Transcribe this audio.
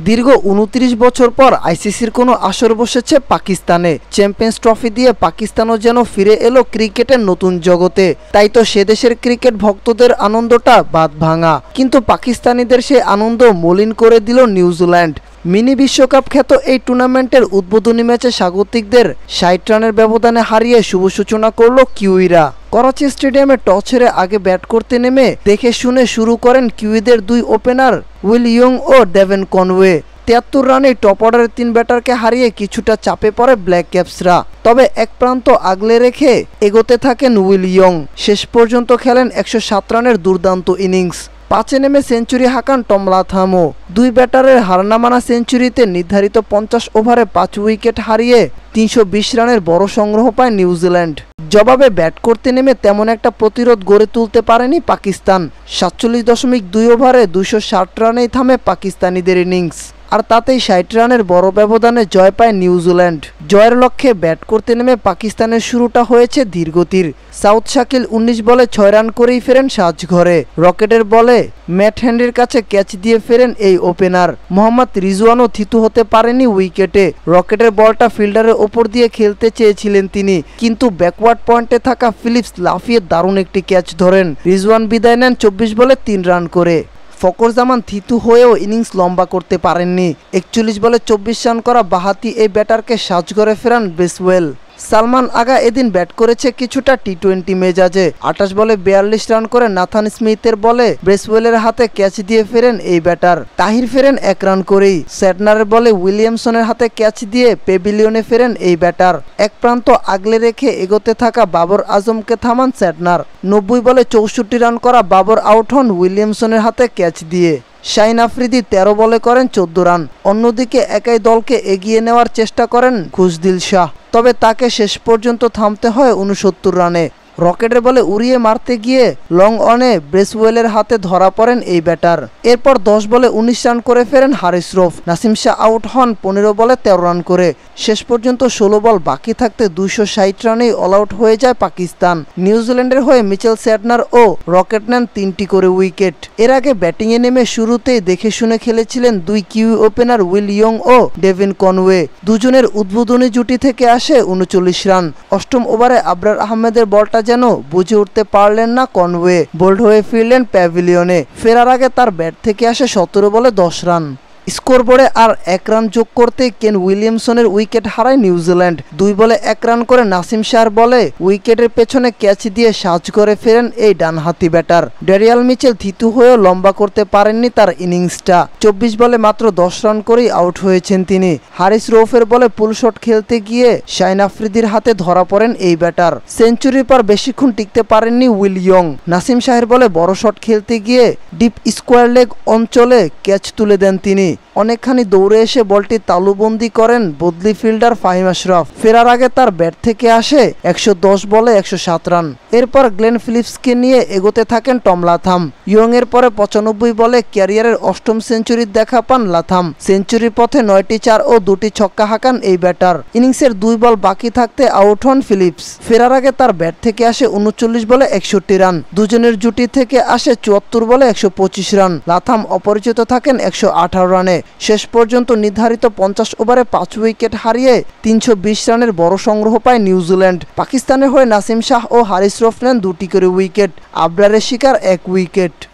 দীর্ঘ ২৯ বছর পর আইসিসির কোনো আসর বসেছে পাকিস্তানে। চ্যাম্পিয়ন্স ট্রফি দিয়ে পাকিস্তানও যেন ফিরে এলো ক্রিকেটের নতুন জগতে। তাই তো সে দেশের ক্রিকেট ভক্তদের আনন্দটা বাঁধ ভাঙা, কিন্তু পাকিস্তানিদের সেই আনন্দ মলিন করে দিল নিউজিল্যান্ড। মিনি বিশ্বকাপ খ্যাত এই টুর্নামেন্টের উদ্বোধনী ম্যাচে স্বাগতিকদের ৬০ রানের ব্যবধানে হারিয়ে শুভ সূচনা করল কিউইরা। করাচি স্টেডিয়ামে টস হেরে আগে ব্যাট করতে নেমে দেখে শুনে শুরু করেন কিউইদের দুই ওপেনার উইল ইয়ং ও ডেভন কনওয়ে। ৭৩ রানে টপ অর্ডারের ৩ ব্যাটারকে হারিয়ে কিছুটা চাপে পড়ে ব্ল্যাক ক্যাপসরা। তবে এক প্রান্ত আগলে রেখে এগোতে থাকেন উইল ইয়ং। শেষ পর্যন্ত খেলেন ১০৭ রানের দুর্দান্ত ইনিংস। ৫-এ নেমে সেঞ্চুরি হাঁকান টম লাথামও। দুই ব্যাটারের হারনামানা সেঞ্চুরিতে নির্ধারিত ৫০ ওভারে ৫ উইকেট হারিয়ে ৩২০ রানের বড় সংগ্রহ পায় নিউজিল্যান্ড। জবাবে ব্যাট করতে নেমে তেমন একটা প্রতিরোধ গড়ে তুলতে পারেনি পাকিস্তান। ৪৭.২ ওভারে ২৬০ রানেই থামে পাকিস্তানিদের ইনিংস। আর তাতেই ৬০ রানের বড় ব্যবধানে জয় পায় নিউজিল্যান্ড। জয়ের লক্ষ্যে ব্যাট করতে নেমে পাকিস্তানের শুরুটা হয়েছে ধীরগতির। সাউথ শাকিল ১৯ বলে ৬ রান করেই ফেরেন সাজঘরে। রকেটের বলে ম্যাট হ্যান্ডির কাছে ক্যাচ দিয়ে ফেরেন এই ওপেনার। মোহাম্মদ রিজওয়ানও থিতু হতে পারেনি উইকেটে। রকেটের বলটা ফিল্ডারের ওপর দিয়ে খেলতে চেয়েছিলেন তিনি, কিন্তু ব্যাকওয়ার্ড পয়েন্টে থাকা ফিলিপস লাফিয়ে দারুণ একটি ক্যাচ ধরেন। রিজওয়ান বিদায় নেন ২৪ বলে ৩ রান করে। ফকর জামান থিতু হয়েও ইনিংস লম্বা করতে পারেননি। ৪১ বলে ২৪ রান করা বাঁহাতি এই ব্যাটারকে সাজঘরে ফেরান ব্রেসওয়েল। সালমান আগা এদিন ব্যাট করেছে কিছুটা টি-২০ মেজাজে। ২৮ বলে ৪২ রান করে নাথান স্মিথের বলে ব্রেসওয়েলের হাতে ক্যাচ দিয়ে ফেরেন এই ব্যাটার। তাহির ফেরেন ১ রান করেই। স্যাডনারের বলে উইলিয়ামসনের হাতে ক্যাচ দিয়ে পেভিলিয়নে ফেরেন এই ব্যাটার। এক প্রান্ত আগলে রেখে এগোতে থাকা বাবর আজমকে থামান স্যাডনার। ৯০ বলে ৬৪ রান করা বাবর আউট হন উইলিয়ামসনের হাতে ক্যাচ দিয়ে। শাহিন আফ্রিদি ১৩ বলে করেন ১৪ রান। অন্যদিকে একাই দলকে এগিয়ে নেওয়ার চেষ্টা করেন খুশদিল শাহ, তবে তাকে শেষ পর্যন্ত থামতে হয় ৬৯ রানে। রকেটের বলে উড়িয়ে মারতে গিয়ে লং অনে ব্রেসওয়েলের হাতে ধরা পড়েন এই ব্যাটার। এরপর ১০ বলে ১৯ রান করে ফেরেন হারিস রৌফ। নাসিম শাহ আউট হন ১৫ বলে ১৩ রান করে। শেষ পর্যন্ত ১৬ বল বাকি থাকতে ২৬০ রানেই অল আউট হয়ে যায় পাকিস্তান। নিউজিল্যান্ডের হয়ে মিচেল স্যাডনার ও রকেট নেন ৩টি করে উইকেট। এর আগে ব্যাটিংয়ে নেমে শুরুতেই দেখে শুনে খেলেছিলেন দুই কিউই ওপেনার উইল ইয়ং ও ডেভিন কনওয়ে। দুজনের উদ্বোধনী জুটি থেকে আসে ৩৯ রান। অষ্টম ওভারে আবরার আহমেদের বলটা যেন বুঝে উঠতে পারলেন না কনওয়ে। বোল্ড হয়ে ফিরলেন প্যাভিলিয়নে। ফেরার আগে তার ব্যাট থেকে আসে ১৭ বলে ১০ রান। স্কোরবোর্ডে আর ১ রান যোগ করতে কেন উইলিয়ামসনের উইকেট হারায় নিউজিল্যান্ড। ২ বলে ১ রান করে নাসিম শাহর বলে উইকেটের পেছনে ক্যাচ দিয়ে সাজ করে ফেরেন এই ডানহাতি ব্যাটার। ড্যারিয়াল মিচেল থিতু হয়েও লম্বা করতে পারেননি তার ইনিংসটা। ২৪ বলে মাত্র ১০ রান করেই আউট হয়েছেন তিনি। হারিস রৌফের বলে পুল শট খেলতে গিয়ে শাহিন আফ্রিদির হাতে ধরা পড়েন এই ব্যাটার। সেঞ্চুরির পর বেশিক্ষণ টিকতে পারেননি উইল ইয়ং। নাসিম শাহের বলে বড় শট খেলতে গিয়ে ডিপ স্কোয়ার লেগ অঞ্চলে ক্যাচ তুলে দেন তিনি। অনেকখানি দৌড়ে এসে বলটি তালুবন্দি করেন বদলি ফিল্ডার ফাহিম আশরাফ। ফেরার আগে তার ব্যাট থেকে আসে ১১০ বলে ১০৭ রান। এরপর গ্লেন ফিলিপসকে নিয়ে এগোতে থাকেন টম লাথাম। ইয়ং এর পরে ৯৫ বলে ক্যারিয়ারের ৮ম সেঞ্চুরির দেখা পান লাথাম। সেঞ্চুরির পথে ৯টি ৪ ও ২টি ছক্কা হাঁকান এই ব্যাটার। ইনিংসের ২ বল বাকি থাকতে আউট হন ফিলিপস। ফেরার আগে তার ব্যাট থেকে আসে ৩৯ বলে ৬১ রান। দুজনের জুটি থেকে আসে ৭৪ বলে ১২৫ রান। লাথাম অপরিচিত থাকেন ১১৮ রানে। শেষ পর্যন্ত নির্ধারিত ৫০ ওভারে ৫ উইকেট হারিয়ে ৩২০ রানের বড় সংগ্রহ পায় নিউজিল্যান্ড। পাকিস্তানের হয়ে নাসিম শাহ ও হারিস রৌফ নেন ২টি করে উইকেট। আবরারের শিকার ১ উইকেট।